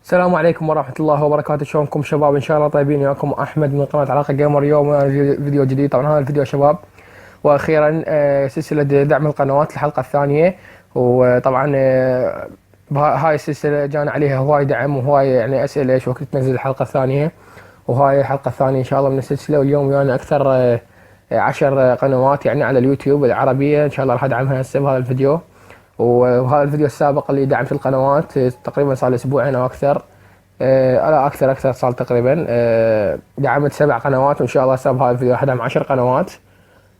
السلام عليكم ورحمة الله وبركاته. شلونكم شباب؟ إن شاء الله طيبين. وياكم أحمد من قناة علاقة جيمر. اليوم فيديو جديد. طبعا هذا الفيديو شباب، وأخيرا سلسلة دعم القنوات الحلقة الثانية. وطبعا هاي السلسلة جانا عليها هواي دعم وهواي يعني أسئلة إيش وقت تنزل الحلقة الثانية، وهاي الحلقة الثانية إن شاء الله من السلسلة. واليوم يعني أكثر 10 قنوات يعني على اليوتيوب العربية إن شاء الله راح أدعمها هسه بهذا الفيديو. وهذا الفيديو السابق اللي دعمت القنوات تقريبا صار لي أسبوعين أو أكثر. لا أكثر صار تقريبا. دعمت 7 قنوات، وإن شاء الله هسه بهذا الفيديو راح أدعم 10 قنوات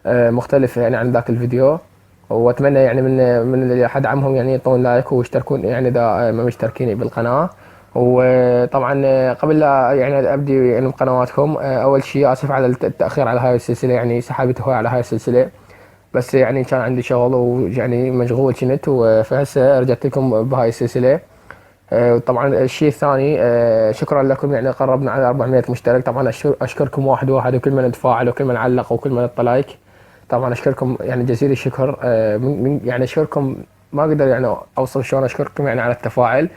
مختلفة يعني عن ذاك الفيديو. وأتمنى يعني من اللي راح أدعمهم يعني يعطون لايك ويشتركون يعني إذا ما مشتركين بالقناة. وطبعا قبل لا يعني أبدي يعني بقنواتكم، أول شيء آسف على التأخير على هاي السلسلة، يعني سحبت هواي على هاي السلسلة، بس يعني كان عندي شغل ويعني مشغول كنت، فهسه رجعت لكم بهاي السلسلة. طبعا الشيء الثاني، شكرا لكم يعني قربنا على 400 مشترك. طبعا اشكركم واحد واحد، وكل من تفاعل وكل من علق وكل من حط لايك. طبعا اشكركم يعني جزيل الشكر. يعني اشكركم ما اقدر يعني اوصف شلون اشكركم يعني على التفاعل.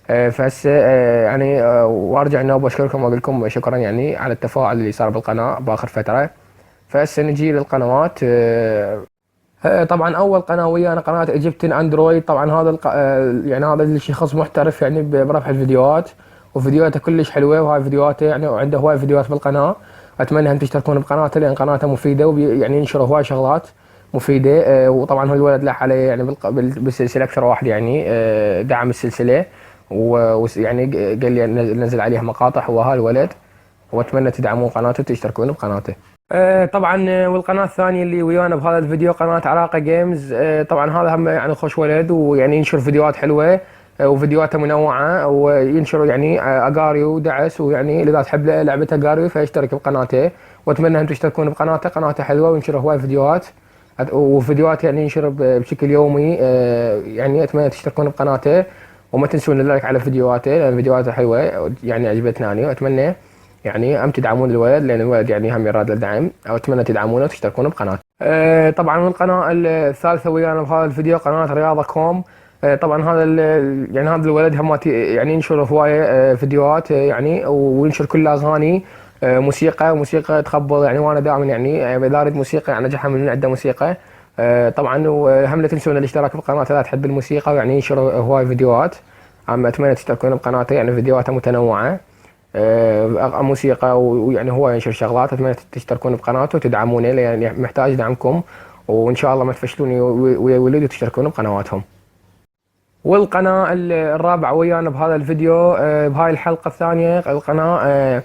فهسه يعني وارجع انه بشكركم واقول لكم شكرا يعني على التفاعل اللي صار بالقناه باخر فتره. فهسه نجي للقنوات. طبعا اول قناه ويانا قناه ايجيبتن اندرويد. طبعا هذا يعني هذا الشخص محترف يعني برفع الفيديوهات، وفيديوهاته كلش حلوه، وهاي فيديوهاته يعني وعنده هواي فيديوهات بالقناه. اتمنى ان تشتركون بقناته لان قناته مفيده، يعني ينشر هواي شغلات مفيده. وطبعا هو الولد لاح عليه يعني بالسلسله اكثر واحد يعني دعم السلسله، ويعني قال لي نزل عليها مقاطع هو هالولد. واتمنى تدعمون قناته وتشتركون بقناته. طبعا والقناه الثانيه اللي ويانا بهذا الفيديو قناه علاقه جيمز. طبعا هذا هم يعني خوش ولد، ويعني ينشر فيديوهات حلوه، وفيديوهاته منوعه، وينشر يعني اجاريو ودعس، ويعني اذا تحب لعبه اجاريو فاشترك بقناته. واتمنى ان تشتركون بقناته، قناته حلوه وينشر هواي فيديوهات، وفيديوهات يعني ينشر بشكل يومي. يعني اتمنى تشتركون بقناته، وما تنسون اللايك على فيديوهاته لان فيديوهاته حلوه يعني عجبتني انا. واتمنى يعني تدعمون الولد لان الولد يعني هم يراد له دعم، او اتمنى تدعمونه وتشتركون بقناته. طبعا القناه الثالثه ويانا بهذا الفيديو قناه رياضه كوم. طبعا هذا يعني هذا الولد هم يعني ينشر هوايه فيديوهات يعني، وينشر كلها اغاني موسيقى تخبل يعني. وانا دائما يعني اذا اريد موسيقى يعني اجي احمل من عنده موسيقى. طبعا وهم لا تنسون الاشتراك بالقناه اذا تحب الموسيقى، ويعني ينشر هواي فيديوهات. اتمنى تشتركون بقناته يعني فيديوهاته متنوعه، موسيقى، ويعني هو ينشر شغلات. اتمنى تشتركون بقناته وتدعمونه لان يعني محتاج دعمكم، وان شاء الله ما تفشلون ويا ولد وتشتركون بقنواتهم. والقناة الرابعة ويانا بهذا الفيديو بهاي الحلقة الثانية القناة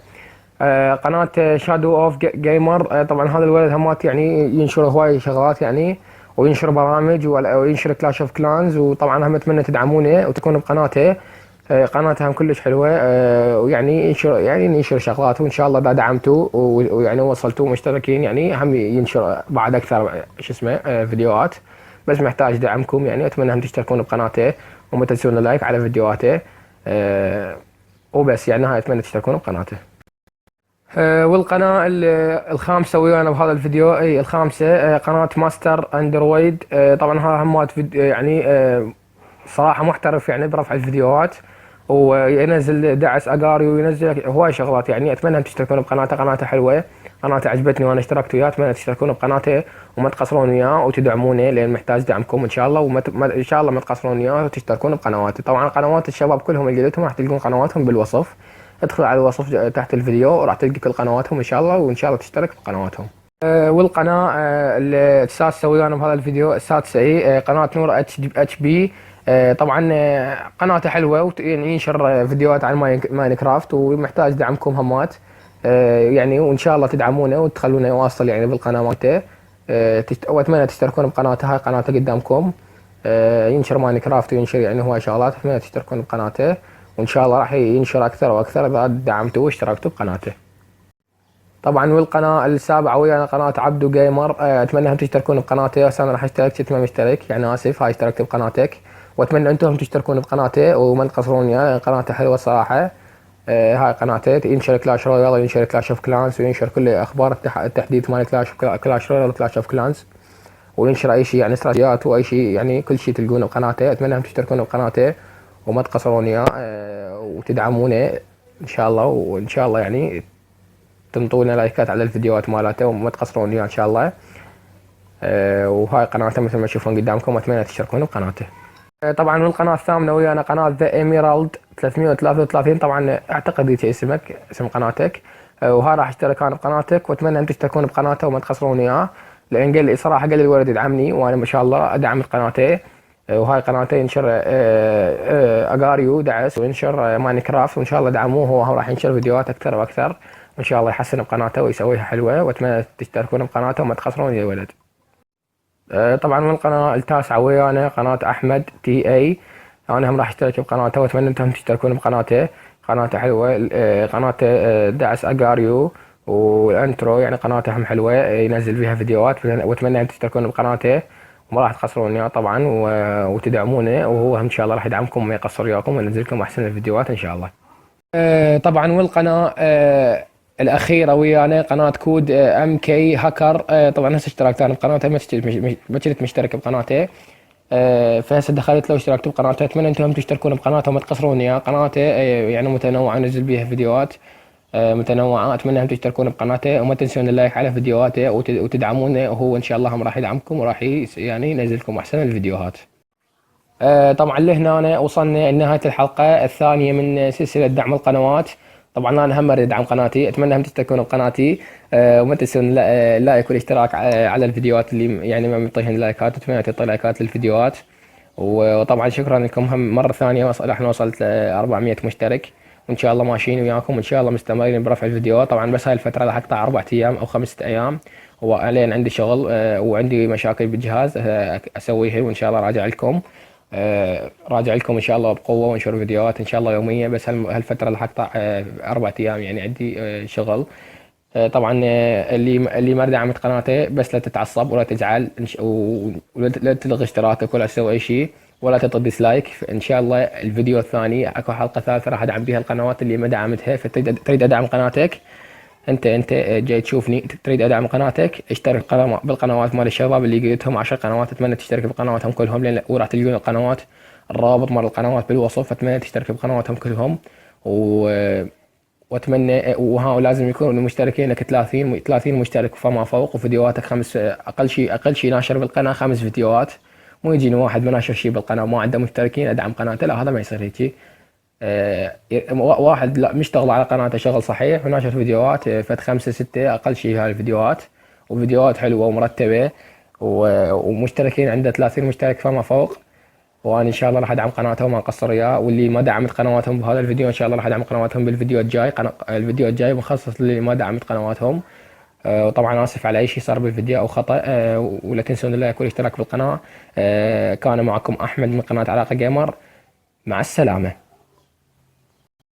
قناة شادو اوف جيمر. طبعا هذا الولد همات يعني ينشر هواي شغلات يعني، وينشر برامج وينشر كلاش اوف كلانز. وطبعا هم اتمنى تدعمونه وتكونوا بقناته. قناتها كلش حلوه. ويعني ينشر شغلات، وان شاء الله اذا دعمتوا ويعني وصلتوا مشتركين يعني هم ينشر بعد اكثر شو اسمه فيديوهات. بس محتاج دعمكم يعني. اتمنى هم تشتركون بقناته وما تنسون اللايك على فيديوهاته. وبس يعني هاي اتمنى تشتركون بقناته. والقناة الخامسة ويانا بهذا الفيديو، اي الخامسة قناة ماستر اندرويد. طبعا هذا همات يعني صراحة محترف يعني برفع الفيديوهات، وينزل دعس اجاري وينزل هواي شغلات يعني. اتمنى ان تشتركون بقناته، قناته حلوه، قناته عجبتني وانا اشتركت وياه. اتمنى تشتركون بقناته وما تقصرون وياه وتدعمونه لان محتاج دعمكم ان شاء الله. ان شاء الله ما تقصرون وياه وتشتركون بقنواته. طبعا قنوات الشباب كلهم اللي قلتهم راح تلقون قنواتهم بالوصف. ادخل على الوصف تحت الفيديو وراح تلقى كل قنواتهم ان شاء الله، وان شاء الله تشترك بقنواتهم. والقناه السادسه ويانا بهذا الفيديو السادسه هي قناه نور اتش بي. طبعا قناته حلوه يعني ينشر فيديوهات عن ماينكرافت، ومحتاج دعمكم همات يعني. وان شاء الله تدعمونه وتخلونه يواصل يعني بالقناه مالته. واتمنى تشتركون بقناته، هاي قناته قدامكم. ينشر ماينكرافت وينشر يعني هواي شغلات. اتمنى تشتركون بقناته، وان شاء الله راح ينشر اكثر واكثر اذا دعمتوه واشتركتوا بقناته. طبعا والقناه السابعه ويانا قناه عبدو جيمر. اتمنى هم تشتركون بقناته. هسه انا راح اشترك كنت ما مشترك يعني اسف. هاي اشتركت بقناتك، واتمنى انتم تشتركون بقناته وما تقصرون وياه. قناته حلوه صراحه. هاي قناته ينشر كلاش رويال وينشر كلاش اوف كلانس، وينشر كل اخبار التحديث مال كلاش رويال وكلاش اوف كلانس، وينشر اي شيء يعني استراتيجيات واي شيء يعني كل شيء تلقونه بقناته. اتمنى هم تشتركون بقناته وما تقصرون وياه وتدعمونه ان شاء الله، وان شاء الله يعني تنطونا لايكات على الفيديوهات مالته وما تقصرون وياه ان شاء الله. وهاي قناته مثل ما تشوفون قدامكم، اتمنى تشتركون بقناته. طبعا من القناة الثامنة ويانا قناة ذا ايميرالد 333، طبعا اعتقد هيك اسمك اسم قناتك. وها راح اشترك انا بقناتك، واتمنى ان تشتركون بقناته وما تخسرون اياه، لان قال لي صراحة، قال لي الولد يدعمني وانا ما شاء الله ادعم قناته. وهاي قناته ينشر اجاريو دعس، وينشر ماينكرافت، وان شاء الله دعموه، هو راح ينشر فيديوهات اكثر واكثر، وان شاء الله يحسن بقناته ويسويها حلوة، واتمنى تشتركون بقناته وما تخسرون يا ولد. طبعا من القناة التاسعة ويانا قناة أحمد تي اي، أنا هم راح اشترك بقناته، وأتمنى أنتم تشتركون بقناته. قناته حلوة، قناته دعس أجاريو والانترو، يعني قناته هم حلوة، ينزل فيها فيديوهات، وأتمنى أن تشتركون بقناته وما راح تخسرون اياه طبعا، وتدعمونه، وهو ان شاء الله راح يدعمكم وما يقصر وياكم، وينزل لكم احسن الفيديوهات ان شاء الله. طبعا والقناة الأخيرة ويانا قناة كود ام كي هاكر. طبعا هسه اشتركت انا بقناته، ما كنت مشترك بقناته. فهسه دخلت له واشتركت بقناته، اتمنى انتم تشتركون بقناته وما تقصرون يا قناته. يعني متنوعة، انزل بيها فيديوهات متنوعة، اتمنى ان تشتركون بقناته وما تنسون اللايك على فيديوهاته وتدعمونه، وهو ان شاء الله هم راح يدعمكم وراح يعني ينزل لكم احسن الفيديوهات. طبعا لهنا وصلنا لنهاية الحلقة الثانية من سلسلة دعم القنوات. طبعا انا هم اريد ادعم قناتي، اتمنى هم تشتركون بقناتي، وما تنسون اللايك والاشتراك على الفيديوهات اللي يعني ما معطيهن لايكات، اتمنى تعطي لايكات للفيديوهات. وطبعا شكرا لكم هم مرة ثانية، احنا وصلت 400 مشترك، وان شاء الله ماشيين وياكم، وان شاء الله مستمرين برفع الفيديوهات. طبعا بس هاي الفترة راح اقطع 4 ايام او 5 ايام، وعلين عندي شغل وعندي مشاكل بالجهاز اسويها، وان شاء الله راجع لكم. راجع لكم ان شاء الله بقوه، وانشر فيديوهات ان شاء الله يوميه، بس هالفتره راح اقطع 4 ايام، يعني عندي شغل. طبعا اللي ما دعمت قناته بس لا تتعصب ولا تزعل، ولا تلغي اشتراكك ولا تسوي اي شيء، ولا تطق ديسلايك. ان شاء الله الفيديو الثاني اكو حلقه ثالثه راح ادعم بها القنوات اللي ما دعمتها، فتريد ادعم قناتك، انت جاي تشوفني تريد ادعم قناتك، اشترك بالقنوات مال الشباب اللي قلتهم 10 قنوات، اتمنى تشترك بقنواتهم كلهم، لان وراح تلقون القنوات الرابط مال القنوات بالوصف، اتمنى تشترك بقنواتهم كلهم. و... واتمنى لازم يكونوا مشتركين لك 30 مشترك فما فوق، وفيديوهاتك اقل شيء ناشر بالقناه 5 فيديوهات، مو يجيني واحد ما ناشر شيء بالقناه وما عنده مشتركين ادعم قناته، لا هذا ما يصير هيك. واحد لا مشتغل على قناته شغل صحيح وناشر فيديوهات فد 5 6 اقل شيء هاي الفيديوهات، وفيديوهات حلوه ومرتبه، ومشتركين عنده 30 مشترك فما فوق، وانا ان شاء الله راح ادعم قناته وما اقصر اياه. واللي ما دعمت قنواتهم بهذا الفيديو ان شاء الله راح ادعم قنواتهم بالفيديو الجاي، الفيديو الجاي مخصص للي ما دعمت قنواتهم. وطبعا اسف على اي شيء صار بالفيديو او خطا، ولا تنسون اللايك والاشتراك بالقناه. كان معكم احمد من قناه علاقه جيمر، مع السلامه.